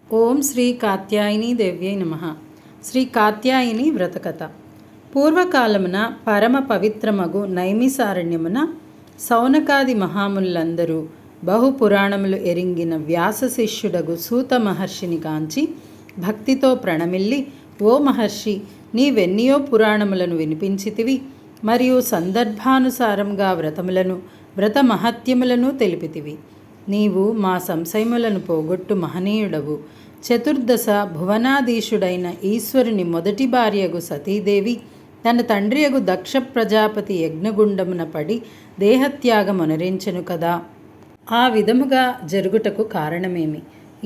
ఓం శ్రీ కాత్యాయని దేవ్యై నమః. శ్రీ కాత్యాయని వ్రతకథ. పూర్వకాలమున పరమ పవిత్రమగు నైమిసారణ్యమున సౌనకాది మహాములందరూ బహుపురాణములు ఎరింగిన వ్యాస శిష్యుడగు సూత మహర్షిని కాంచి భక్తితో ప్రణమిల్లి, ఓ మహర్షి, నీవెన్నియో పురాణములను వినిపించితివి, మరియు సందర్భానుసారంగా వ్రత మహత్యములను తెలిపితివి. నీవు మా సంశయములను పోగొట్టు మహనీయుడవు. చతుర్దశ భువనాధీశుడైన ఈశ్వరుని మొదటి భార్యగు సతీదేవి తన తండ్రియగు దక్ష ప్రజాపతి యజ్ఞగుండమున పడి దేహత్యాగమునరించెను కదా. ఆ విధముగా జరుగుటకు కారణమేమి?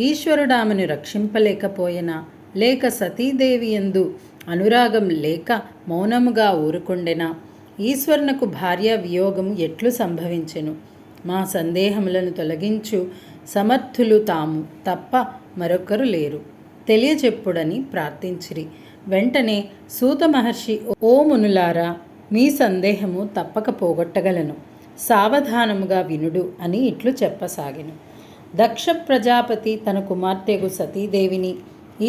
ఈశ్వరుడామెను రక్షింపలేకపోయినా, లేక సతీదేవి యందు అనురాగం లేక మౌనముగా ఊరుకొండెనా? ఈశ్వరునకు భార్య వియోగము ఎట్లు సంభవించెను? మా సందేహములను తొలగించు సమర్థులు తాము తప్ప మరొకరు లేరు, తెలియచెప్పుడని ప్రార్థించిరి. వెంటనే సూత మహర్షి, ఓ మునులారా, మీ సందేహము తప్పక పోగొట్టగలను, సావధానముగా వినుడు అని ఇట్లు చెప్పసాగెను. దక్ష ప్రజాపతి తన కుమార్తెగు సతీదేవిని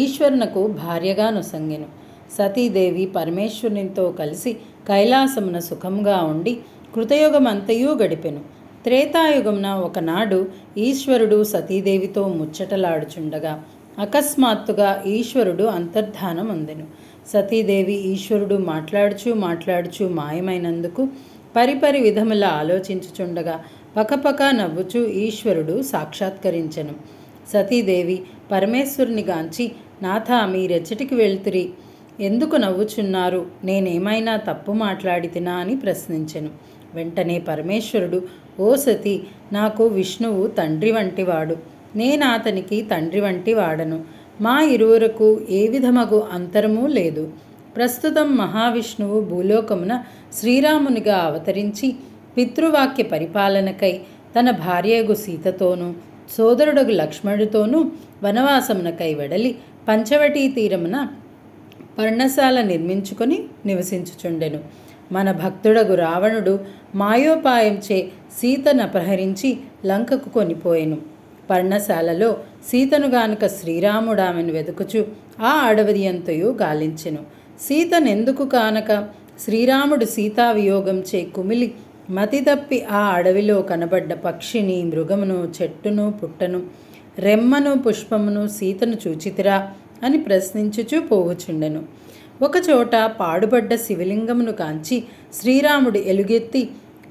ఈశ్వరునకు భార్యగా నొసంగెను. సతీదేవి పరమేశ్వరునితో కలిసి కైలాసమున సుఖంగా ఉండి కృతయుగమంతయూ గడిపెను. త్రేతాయుగమున ఒకనాడు ఈశ్వరుడు సతీదేవితో ముచ్చటలాడుచుండగా అకస్మాత్తుగా ఈశ్వరుడు అంతర్ధానం అందెను. సతీదేవి ఈశ్వరుడు మాట్లాడుచూ మాయమైనందుకు పరిపరి విధముల ఆలోచించుచుండగా పకపక నవ్వుచూ ఈశ్వరుడు సాక్షాత్కరించెను. సతీదేవి పరమేశ్వరుని గాంచి, నాథ, మీరెచ్చటికి వెళ్తురి? ఎందుకు నవ్వుచున్నారు? నేనేమైనా తప్పు మాట్లాడితినా అని ప్రశ్నించెను. వెంటనే పరమేశ్వరుడు, ఓ సతీ, నాకు విష్ణువు తండ్రి వంటివాడు, నేనాతనికి తండ్రి వంటి వాడను. మా ఇరువురకు ఏ విధమగు అంతరమూ లేదు. ప్రస్తుతం మహావిష్ణువు భూలోకమున శ్రీరామునిగా అవతరించి పితృవాక్య పరిపాలనకై తన భార్యగు సీతతోనూ సోదరుడగు లక్ష్మణుడితోనూ వనవాసమునకై వెడలి పంచవటీ తీరమున పర్ణశాల నిర్మించుకొని నివసించుచుండెను. మన భక్తుడగు రావణుడు మాయోపాయంచే సీతనపహరించి లంకకు కొనిపోయెను. పర్ణశాలలో సీతను గానుక శ్రీరాముడామెను వెతుకుచు ఆ అడవి అంతయు గాలించెను. సీతనెందుకు కానక శ్రీరాముడు సీతావియోగంచే కుమిలి మతి తప్పి ఆ అడవిలో కనబడ్డ పక్షిని, మృగమును, చెట్టును, పుట్టను, రెమ్మను, పుష్పమును సీతను చూచితిరా అని ప్రశ్నించుచూ పోవుచుండెను. ఒకచోట పాడుబడ్డ శివలింగమును కాంచి శ్రీరాముడు ఎలుగెత్తి,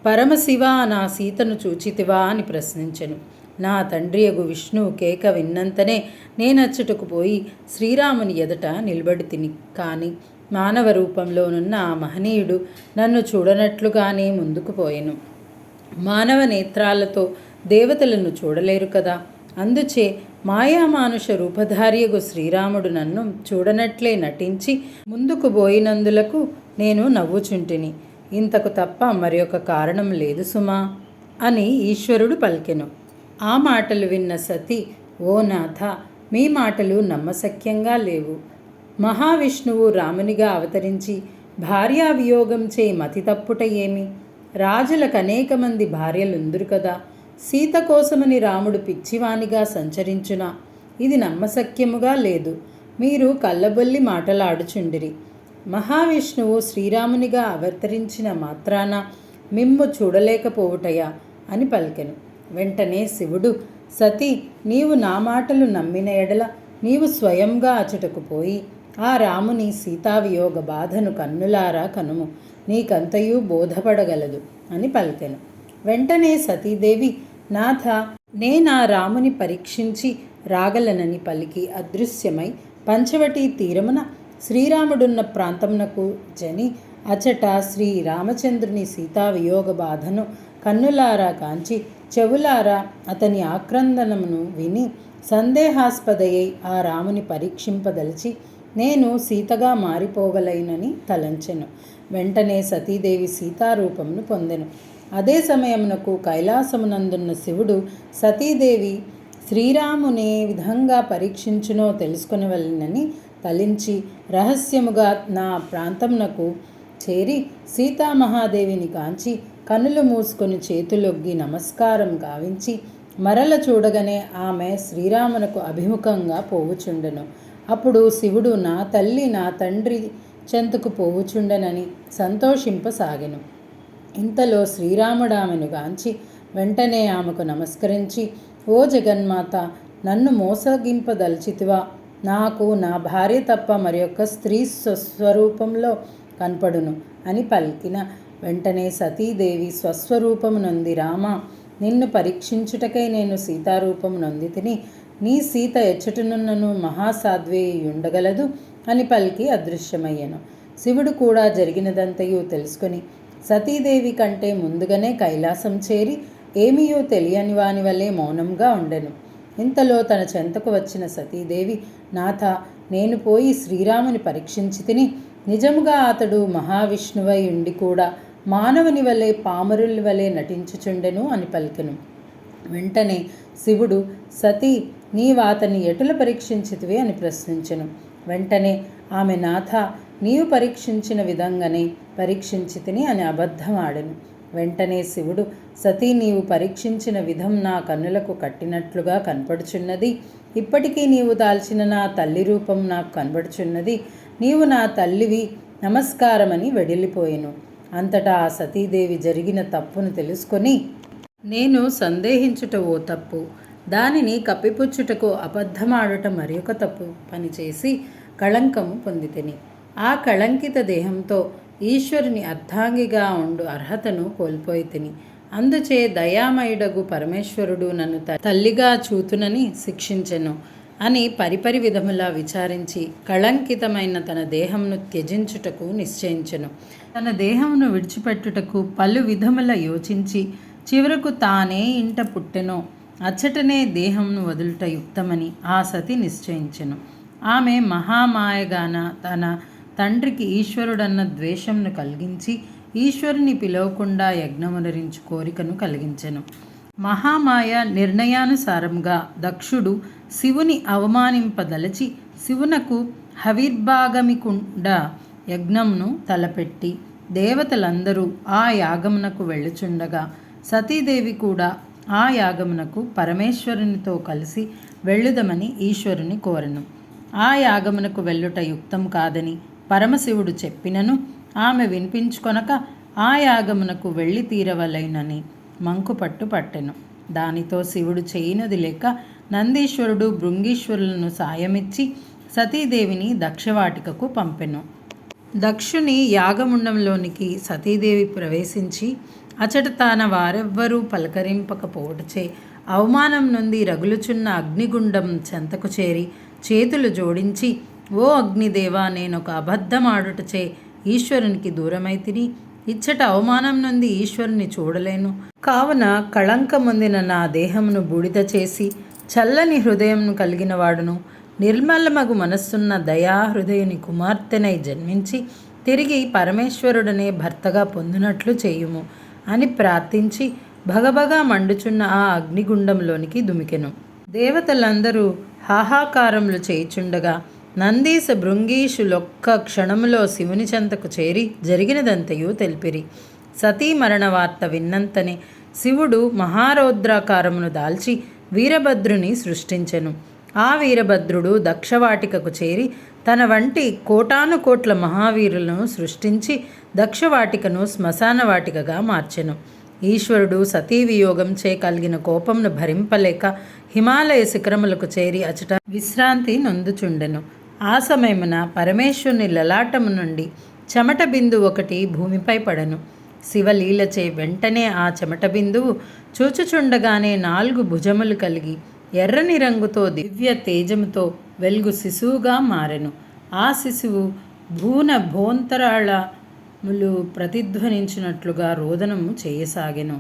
పరమశివ, నా సీతను చూచితివా అని ప్రశ్నించెను. నా తండ్రియగు విష్ణువు కేక విన్నంతనే నేనచ్చటకు పోయి శ్రీరాముని ఎదుట నిలబడి తిని, కాని మానవ రూపంలోనున్న ఆ మహనీయుడు నన్ను చూడనట్లుగానే ముందుకు పోయెను. మానవ నేత్రాలతో దేవతలను చూడలేరు కదా. అందుచే మాయామానుష రూపధారియగు శ్రీరాముడు నన్ను చూడనట్లే నటించి ముందుకు పోయినందులకు నేను నవ్వుచుంటిని. ఇంతకు తప్ప మరి ఒక కారణం లేదు సుమా అని ఈశ్వరుడు పలికెను. ఆ మాటలు విన్న సతి, ఓ నాథ, మీ మాటలు నమ్మశక్యంగా లేవు. మహావిష్ణువు రామునిగా అవతరించి భార్యా వియోగంచే మతి తప్పుట ఏమి? రాజులకు అనేక మంది భార్యలుందురు కదా. సీత కోసమని రాముడు పిచ్చివానిగా సంచరించునా? ఇది నమ్మశక్యముగా లేదు. మీరు కళ్ళబొల్లి మాటలాడుచుండిరి. మహావిష్ణువు శ్రీరామునిగా అవతరించిన మాత్రాన మిమ్ము చూడలేకపోవుటయా అని పలికెను. వెంటనే శివుడు, సతీ, నీవు నా మాటలు నమ్మిన ఎడల నీవు స్వయంగా అచటకు పోయి ఆ రాముని సీతావియోగ బాధను కన్నులారా కనుము, నీకంతయూ బోధపడగలదు అని పలికెను. వెంటనే సతీదేవి, నాథ, నేనా రాముని పరీక్షించి రాగలనని పలికి అదృశ్యమై పంచవటీ తీరమున శ్రీరాముడున్న ప్రాంతమునకు జని అచట శ్రీరామచంద్రుని సీతావియోగ బాధను కన్నులారా కాంచి చెవులారా అతని ఆక్రందనమును విని సందేహాస్పదయ్యై ఆ రాముని పరీక్షింపదలిచి నేను సీతగా మారిపోవలైనని తలంచెను. వెంటనే సతీదేవి సీతారూపమును పొందెను. అదే సమయమునకు కైలాసమునందున్న శివుడు సతీదేవి శ్రీరామునే విధంగా పరీక్షించునో తెలుసుకొనవలెనని తలించి రహస్యముగా నా ప్రాంతమునకు చేరి సీతామహాదేవిని కాంచి కనులు మూసుకొని చేతులొగ్గి నమస్కారం గావించి మరల చూడగానే ఆమె శ్రీరామునకు అభిముఖంగా పోవుచుండెను. అప్పుడు శివుడు నా తల్లి నా తండ్రి చెంతకు పోవుచుండెనని సంతోషింపసాగెను. ఇంతలో శ్రీరాముడామెను గాంచి వెంటనే ఆమెకు నమస్కరించి, ఓ జగన్మాత, నన్ను మోసగింపదల్చితివా? నాకు నా భార్య తప్ప మరి యొక్క స్త్రీ స్వస్వరూపంలో కనపడును అని పలికిన వెంటనే సతీదేవి స్వస్వరూపము నొంది, రామ, నిన్ను పరీక్షించుటకై నేను సీతారూపము నొంది తిని, నీ సీత ఎచ్చటనున్నను మహాసాధ్వేయుండగలదు అని పలికి అదృశ్యమయ్యను. శివుడు కూడా జరిగినదంతయు తెలుసుకొని సతీదేవి కంటే ముందుగానే కైలాసం చేరి ఏమీయో తెలియని వాని వలె మౌనంగా ఉండెను. ఇంతలో తన చెంతకు వచ్చిన సతీదేవి, నాథ, నేను పోయి శ్రీరాముని పరీక్షించి తిని నిజముగా అతడు మహావిష్ణువై ఉండి కూడా మానవుని వలె పామరుని వలె నటించుచుండెను అని పలికెను. వెంటనే శివుడు, సతీ, నీవాతని ఎటుల పరీక్షించితివి అని ప్రశ్నించెను. వెంటనే ఆమె, నాథ, నీవు పరీక్షించిన విధంగానే పరీక్షించితిని అని అబద్ధమాడెను. వెంటనే శివుడు, సతీ, నీవు పరీక్షించిన విధం నా కన్నులకు కట్టినట్లుగా కనపడుచున్నది. ఇప్పటికీ నీవు దాల్చిన నా తల్లి రూపం నాకు కనబడుచున్నది. నీవు నా తల్లివి, నమస్కారమని వెడిలిపోయెను. అంతటా ఆ సతీదేవి జరిగిన తప్పును తెలుసుకొని, నేను సందేహించుట ఓ తప్పు, దానిని కప్పిపుచ్చుటకు అబద్ధమాడుట మరి ఒక తప్పు పనిచేసి కళంకము పొందితిని. ఆ కళంకిత దేహంతో ఈశ్వరుని అర్ధాంగిగా ఉండు అర్హతను కోల్పోయి తిని. అందుచే దయామయుడగు పరమేశ్వరుడు నన్ను తల్లిగా చూతునని శిక్షించెను అని పరిపరి విధములా విచారించి కళంకితమైన తన దేహంను త్యజించుటకు నిశ్చయించెను. తన దేహమును విడిచిపెట్టుటకు పలు విధముల యోచించి చివరకు తానే ఇంట పుట్టెనో అచ్చటనే దేహంను వదులుట యుక్తమని ఆ సతి నిశ్చయించెను. ఆమె మహామాయగాన తన తండ్రికి ఈశ్వరుడన్న ద్వేషంను కలిగించి ఈశ్వరుని పిలవకుండా యజ్ఞమునరించు కోరికను కలిగించెను. మహామాయ నిర్ణయానుసారంగా దక్షుడు శివుని అవమానింపదలచి శివునకు హవిర్భాగమికుండా యజ్ఞంను తలపెట్టి దేవతలందరూ ఆ యాగమునకు వెళ్ళుచుండగా సతీదేవి కూడా ఆ యాగమునకు పరమేశ్వరునితో కలిసి వెళ్ళుదమని ఈశ్వరుని కోరెను. ఆ యాగమునకు వెళ్ళుట యుక్తం కాదని పరమశివుడు చెప్పినను ఆమె వినిపించుకొనక ఆ యాగమునకు వెళ్ళి తీరవలైనని మంకుపట్టు పట్టెను. దానితో శివుడు చేయినది లేక నందీశ్వరుడు భృంగీశ్వరులను సాయమిచ్చి సతీదేవిని దక్షవాటికకు పంపెను. దక్షుని యాగముండంలోనికి సతీదేవి ప్రవేశించి అచట తాన వారెవ్వరూ పలకరింపకపోవటచే అవమానం నుండి రగులుచున్న అగ్నిగుండం చెంతకు చేరి చేతులు జోడించి, ఓ అగ్నిదేవా, నేనొక అబద్ధమాడుటచే ఈశ్వరునికి దూరమైతిని. ఇచ్చట అవమానం నుండి ఈశ్వరుని చూడలేను. కావున కళంకమొందిన నా దేహమును బూడిద చేసి చల్లని హృదయంను కలిగిన వాడును నిర్మలమగు మనస్సున్న దయాహృదయుని కుమార్తెనై జన్మించి తిరిగి పరమేశ్వరుడనే భర్తగా పొందినట్లు చేయుము అని ప్రార్థించి భగభగా మండుచున్న ఆ అగ్నిగుండంలోనికి దుమికెను. దేవతలందరూ హాహాకారములు చేయుచుండగా నందీశ భృంగీషులొక్క క్షణములో శివుని చెంతకు చేరి జరిగినదంతయు తెలిపిరి. సతీ మరణ వార్త విన్నంతనే శివుడు మహారౌద్రాకారమును దాల్చి వీరభద్రుని సృష్టించెను. ఆ వీరభద్రుడు దక్షవాటికకు చేరి తన వంటి కోటాను కోట్ల మహావీరులను సృష్టించి దక్షవాటికను శ్మశానవాటికగా మార్చెను. ఈశ్వరుడు సతీ వియోగంచే కలిగిన కోపంను భరింపలేక హిమాలయ శిఖరములకు చేరి అచట విశ్రాంతి నొందుచుండెను. ఆ సమయమున పరమేశ్వరుని లలాటము నుండి చెమట బిందువు ఒకటి భూమిపై పడెను. శివలీలచే వెంటనే ఆ చెమట బిందువు చూచుచుండగానే 4 భుజములు కలిగి ఎర్రని రంగుతో దివ్య తేజముతో వెలుగు శిశువుగా మారెను. ఆ శిశువు భూన భోంతరాళములు ప్రతిధ్వనించినట్లుగా రోదనము చేయసాగెను.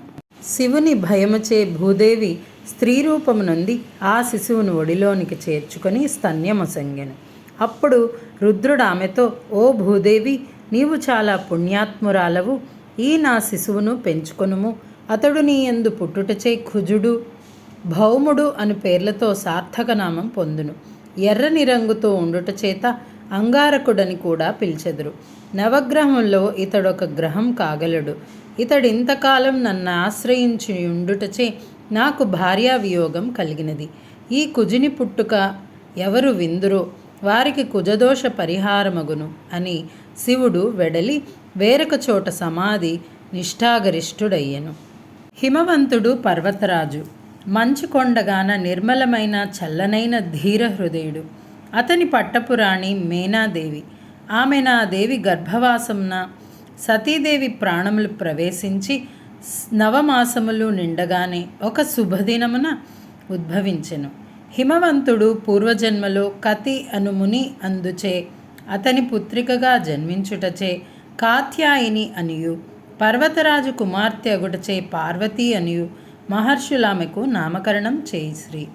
శివుని భయముచే భూదేవి స్త్రీ రూపము నుండి ఆ శిశువును ఒడిలోనికి చేర్చుకొని స్తన్యమొసంగెను. అప్పుడు రుద్రుడు ఆమెతో, ఓ భూదేవి, నీవు చాలా పుణ్యాత్మురాలవు. ఈ నా శిశువును పెంచుకొనుము. అతడు నీ యందు పుట్టుటచే కుజుడు, భౌముడు అను పేర్లతో సార్థకనామం పొందును. ఎర్రని రంగుతో ఉండుట చేత అంగారకుడని కూడా పిలిచెదరు. నవగ్రహముల్లో ఇతడొక గ్రహం కాగలడు. ఇతడింతకాలం నన్ను ఆశ్రయించి ఉండుటచే నాకు భార్యా వియోగం కలిగినది. ఈ కుజుని పుట్టుక ఎవరు విందురో వారికి కుజదోష పరిహారమగును అని శివుడు వెడలి వేరొక చోట సమాధి నిష్ఠాగరిష్ఠుడయ్యెను. హిమవంతుడు పర్వతరాజు, మంచు కొండగాన నిర్మలమైన చల్లనైన ధీర హృదయుడు. అతని పట్టపురాణి మేనాదేవి. ఆమె నా దేవి గర్భవాసమున సతీదేవి ప్రాణములు ప్రవేశించి నవమాసములు నిండగానే ఒక శుభదినమున ఉద్భవించెను. హిమవంతుడు పూర్వజన్మలో కతి అను ముని అందుచే అతని పుత్రికగా జన్మించుటచే కాత్యాయిని అనియు, పర్వతరాజు కుమార్తె అగుటచే పార్వతీ అనియు మహర్షులామెకు నామకరణం చేయిశ్రీ.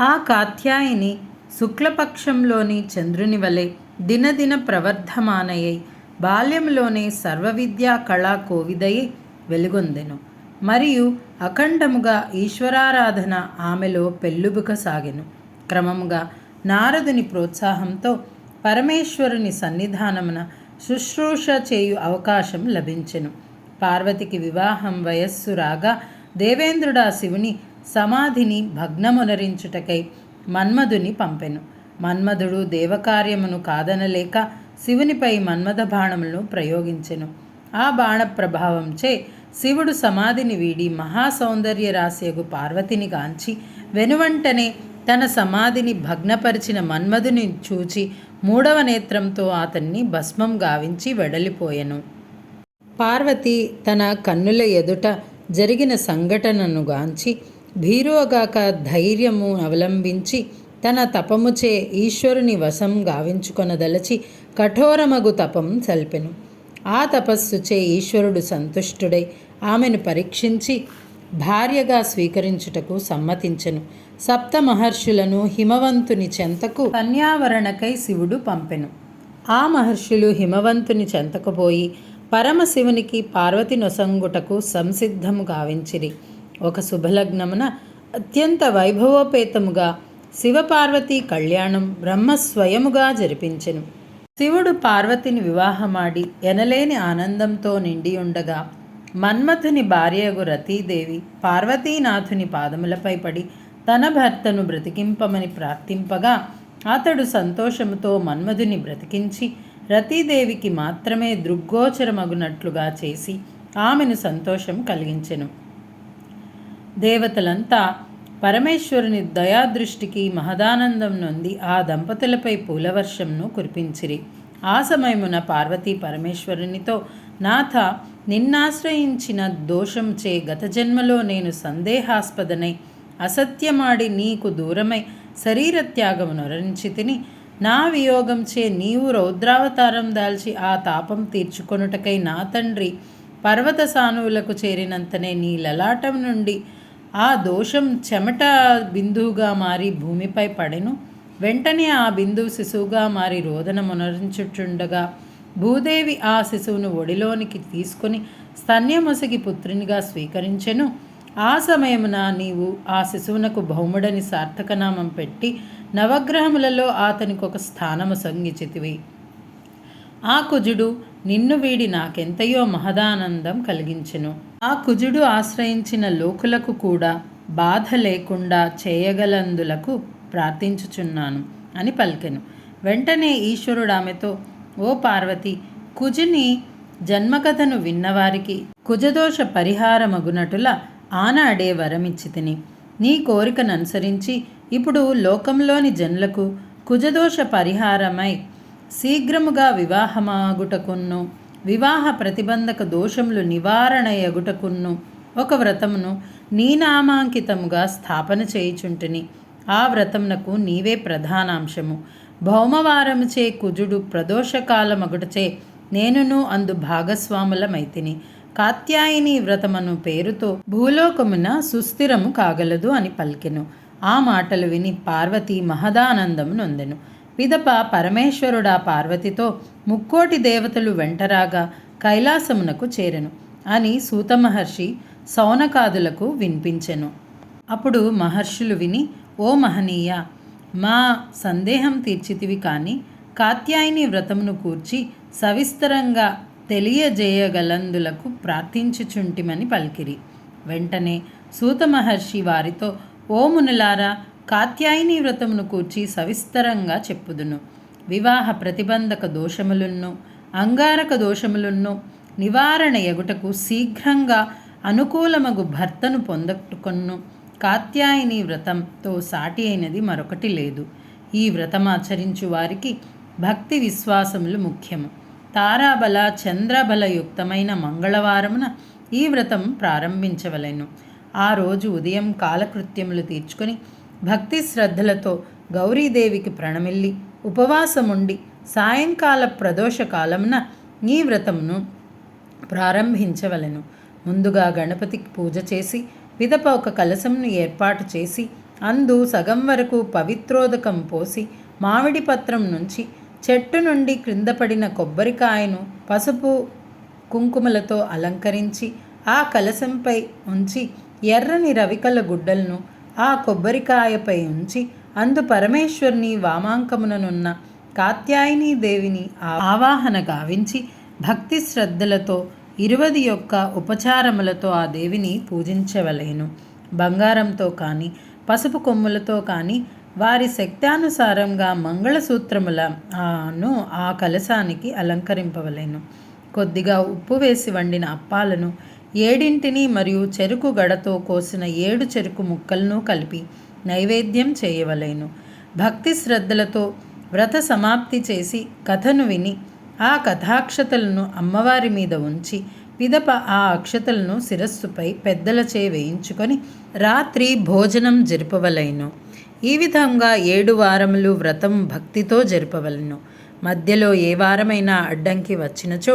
ఆ కాత్యాయిని శుక్లపక్షంలోని చంద్రుని వలె దినదిన ప్రవర్ధమానయై బాల్యంలోనే సర్వవిద్యా కళా కోవిదయి వెలుగొందెను. మరియు అఖండముగా ఈశ్వరారాధన ఆమెలో పెళ్ళుబుకసాగెను. క్రమముగా నారదుని ప్రోత్సాహంతో పరమేశ్వరుని సన్నిధానమున శుశ్రూష చేయు అవకాశం లభించెను. పార్వతికి వివాహం వయస్సు రాగా దేవేంద్రుడా శివుని సమాధిని భగ్నమునరించుటకై మన్మధుని పంపెను. మన్మధుడు దేవకార్యమును కాదనలేక శివునిపై మన్మథ బాణములను ప్రయోగించెను. ఆ బాణ ప్రభావంచే శివుడు సమాధిని వీడి మహాసౌందర్య రాశియగు పార్వతిని గాంచి వెనువంటనే తన సమాధిని భగ్నపరిచిన మన్మధుని చూచి మూడవ నేత్రంతో అతన్ని భస్మం గావించి వెడలిపోయెను. పార్వతి తన కన్నుల ఎదుట జరిగిన సంఘటనను గాంచి భీరువగాక ధైర్యము అవలంబించి తన తపముచే ఈశ్వరుని వశం గావించుకొనదలచి కఠోరమగు తపం సల్పెను. ఆ తపస్సుచే ఈశ్వరుడు సంతుష్టుడై ఆమెను పరీక్షించి భార్యగా స్వీకరించుటకు సమ్మతించెను. సప్త మహర్షులను హిమవంతుని చెంతకు కన్యావరణకై శివుడు పంపెను. ఆ మహర్షులు హిమవంతుని చెంతకు పోయి పరమశివునికి పార్వతి నొసంగుటకు సంసిద్ధము గావించిరి. ఒక శుభలగ్నమున అత్యంత వైభవోపేతముగా శివపార్వతీ కళ్యాణం బ్రహ్మ స్వయముగా జరిపించెను. శివుడు పార్వతిని వివాహమాడి ఎనలేని ఆనందంతో నిండి ఉండగా మన్మథుని భార్యగు రతీదేవి పార్వతీనాథుని పాదములపై పడి తన భర్తను బ్రతికింపమని ప్రార్థింపగా అతడు సంతోషముతో మన్మథుని బ్రతికించి రతీదేవికి మాత్రమే దృగ్గోచరమగునట్లుగా చేసి ఆమెను సంతోషం కలిగించెను. దేవతలంతా పరమేశ్వరుని దయాదృష్టికి మహదానందం నొంది ఆ దంపతులపై పూలవర్షంను కురిపించిరి. ఆ సమయమున పార్వతీ పరమేశ్వరునితో, నాథ, నిన్నాశ్రయించిన దోషంచే గత జన్మలో నేను సందేహాస్పదనై అసత్యమాడి నీకు దూరమై శరీరత్యాగమునొరించి తిని, నా వియోగంచే నీవు రౌద్రావతారం దాల్చి ఆ తాపం తీర్చుకొనుటకై నా తండ్రి పర్వత సానువులకు చేరినంతనే నీ లలాటం నుండి ఆ దోషం చెమట బిందువుగా మారి భూమిపై పడెను. వెంటనే ఆ బిందువు శిశువుగా మారి రోదనమునరించుచుండగా భూదేవి ఆ శిశువును ఒడిలోనికి తీసుకుని స్తన్యమొసగి పుత్రునిగా స్వీకరించెను. ఆ సమయమున నీవు ఆ శిశువునకు భౌముడని సార్థకనామం పెట్టి నవగ్రహములలో అతనికి ఒక స్థానము సంగిచితివి. ఆ కుజుడు నిన్ను వీడి నాకెంతయో మహదానందం కలిగించెను. ఆ కుజుడు ఆశ్రయించిన లోకులకు కూడా బాధ లేకుండా చేయగలందులకు ప్రార్థించుచున్నాను అని పలికెను. వెంటనే ఈశ్వరుడు ఆమెతో, ఓ పార్వతి, కుజుని జన్మకథను విన్నవారికి కుజదోష పరిహారమగునటుల ఆనాడే వరమిచ్చితిని. నీ కోరికను అనుసరించి ఇప్పుడు లోకంలోని జనులకు కుజదోష పరిహారమై శీఘ్రముగా వివాహమాగుటకును వివాహ ప్రతిబంధక దోషములు నివారణయగుటకును ఒక వ్రతమును నీ నామాంకితముగా స్థాపన చేయుచుంటిని. ఆ వ్రతమునకు నీవే ప్రధానాంశము. భౌమవారముచే కుజుడు ప్రదోషకాలమగుటచే నేనును అందు భాగస్వాములమైతిని. కాత్యాయిని వ్రతమను పేరుతో భూలోకమున సుస్థిరము కాగలదు అని పలికెను. ఆ మాటలు విని పార్వతి మహదానందము నొందెను. పిదప పరమేశ్వరుడా పార్వతితో, ముక్కోటి దేవతలు వెంటరాగా కైలాసమునకు చేరెను అని సూతమహర్షి సౌనకాదులకు వినిపించెను. అప్పుడు మహర్షులు విని, ఓ మహనీయ, మా సందేహం తీర్చితివి కానీ కాత్యాయిని వ్రతమును కూర్చి సవిస్తరంగా తెలియజేయగలందులకు ప్రార్థించుచుంటిమని పలికిరి. వెంటనే సూత మహర్షి వారితో, ఓ మునులారా, కాత్యాయని వ్రతమును కూర్చి సవిస్తరంగా చెప్పుదును. వివాహ ప్రతిబంధక దోషములను అంగారక దోషములను నివారణ ఎగుటకు శీఘ్రంగా అనుకూలమగు భర్తను పొందట్టుకొను కాత్యాయని వ్రతంతో సాటి అయినది మరొకటి లేదు. ఈ వ్రతమాచరించు వారికి భక్తి విశ్వాసములు ముఖ్యము. తారాబల చంద్రబలయుక్తమైన మంగళవారమున ఈ వ్రతం ప్రారంభించవలెను. ఆ రోజు ఉదయం కాలకృత్యములు తీర్చుకొని భక్తి శ్రద్ధలతో గౌరీదేవికి ప్రణమిల్లి ఉపవాసముండి సాయంకాల ప్రదోష కాలమున ఈ వ్రతమును ప్రారంభించవలెను. ముందుగా గణపతికి పూజ చేసి పిదప ఒక కలశంను ఏర్పాటు చేసి అందు సగం వరకు పవిత్రోదకం పోసి మామిడి పత్రం నుంచి చెట్టు నుండి క్రింద పడిన కొబ్బరికాయను పసుపు కుంకుమలతో అలంకరించి ఆ కలశంపై ఉంచి ఎర్రని రవికల గుడ్డలను ఆ కొబ్బరికాయపై ఉంచి అందు పరమేశ్వరుని వామాంకముననున్న కాత్యాయని దేవిని ఆవాహన గావించి భక్తి శ్రద్ధలతో 21 ఉపచారములతో ఆ దేవిని పూజించవలెను. బంగారంతో కానీ పసుపు కొమ్ములతో కానీ వారి శక్తానుసారంగా మంగళసూత్రములను ఆ కలశానికి అలంకరింపవలెను. కొద్దిగా ఉప్పు వేసి వండిన అప్పాలను 7 మరియు చెరుకు గడతో కోసిన 7 చెరుకు ముక్కలను కలిపి నైవేద్యం చేయవలెను. భక్తి శ్రద్ధలతో వ్రత సమాప్తి చేసి కథను విని ఆ కథాక్షతలను అమ్మవారి మీద ఉంచి పిదప ఆ అక్షతలను శిరస్సుపై పెద్దలచే వేయించుకొని రాత్రి భోజనం జరుపవలెను. ఈ విధంగా 7 వారములు వ్రతం భక్తితో జరుపవలెను. మధ్యలో ఏ వారమైనా అడ్డంకి వచ్చినచో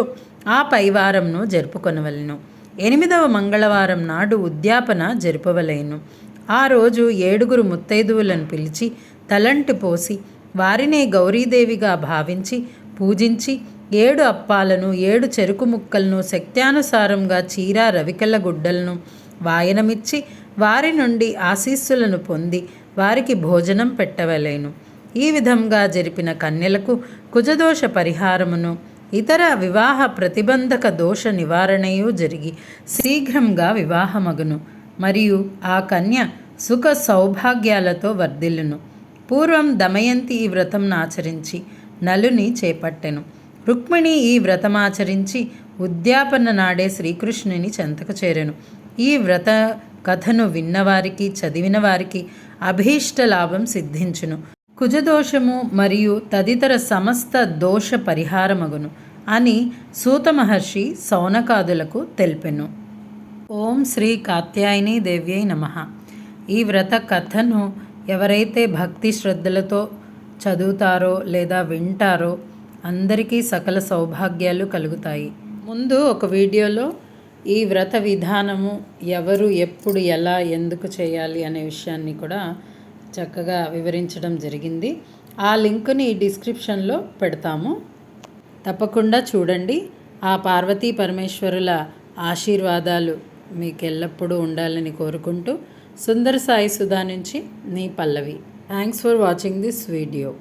ఆ పై వారంను జరుపుకొనవలెను. 8వ మంగళవారం నాడు ఉద్యాపన జరుపవలెను. ఆ రోజు 7 ముత్తైదువులను పిలిచి తలంటి పోసి వారినే గౌరీదేవిగా భావించి పూజించి 7 అప్పాలను 7 చెరుకు ముక్కలను శక్త్యానుసారంగా చీర రవికల గుడ్డలను వాయనమిచ్చి వారి నుండి ఆశీస్సులను పొంది వారికి భోజనం పెట్టవలెను. ఈ విధంగా జరిపిన కన్యలకు కుజదోష పరిహారమును ఇతర వివాహ ప్రతిబంధక దోష నివారణయు జరిగి శీఘ్రంగా వివాహమగును. మరియు ఆ కన్య సుఖ సౌభాగ్యాలతో వర్ధిల్లును. పూర్వం దమయంతి ఈ వ్రతంను ఆచరించి నలుని చేపట్టెను. రుక్మిణి ఈ వ్రతమాచరించి ఉద్యాపన నాడే శ్రీకృష్ణుని చెంతకు చేరెను. ఈ వ్రత కథను విన్నవారికి చదివిన వారికి అభీష్ట లాభం సిద్ధించును. కుజదోషము మరియు తదితర సమస్త దోష పరిహారమగును అని సూత మహర్షి సౌనకాదులకు తెలిపెను. ఓం శ్రీ కాత్యాయని దేవ్యై నమః. ఈ వ్రత కథను ఎవరైతే భక్తి శ్రద్ధలతో చదువుతారో లేదా వింటారో అందరికీ సకల సౌభాగ్యాలు కలుగుతాయి. ముందు ఒక వీడియోలో ఈ వ్రత విధానము ఎవరు ఎప్పుడు ఎలా ఎందుకు చేయాలి అనే విషయాన్ని కూడా చక్కగా వివరించడం జరిగింది. ఆ లింకుని డిస్క్రిప్షన్లో పెడతాము, తప్పకుండా చూడండి. ఆ పార్వతీ పరమేశ్వరుల ఆశీర్వాదాలు మీకు ఎల్లప్పుడూ ఉండాలని కోరుకుంటూ సుందర సాయి సుధా నుంచి నీ Pallavi. Thanks for watching this video.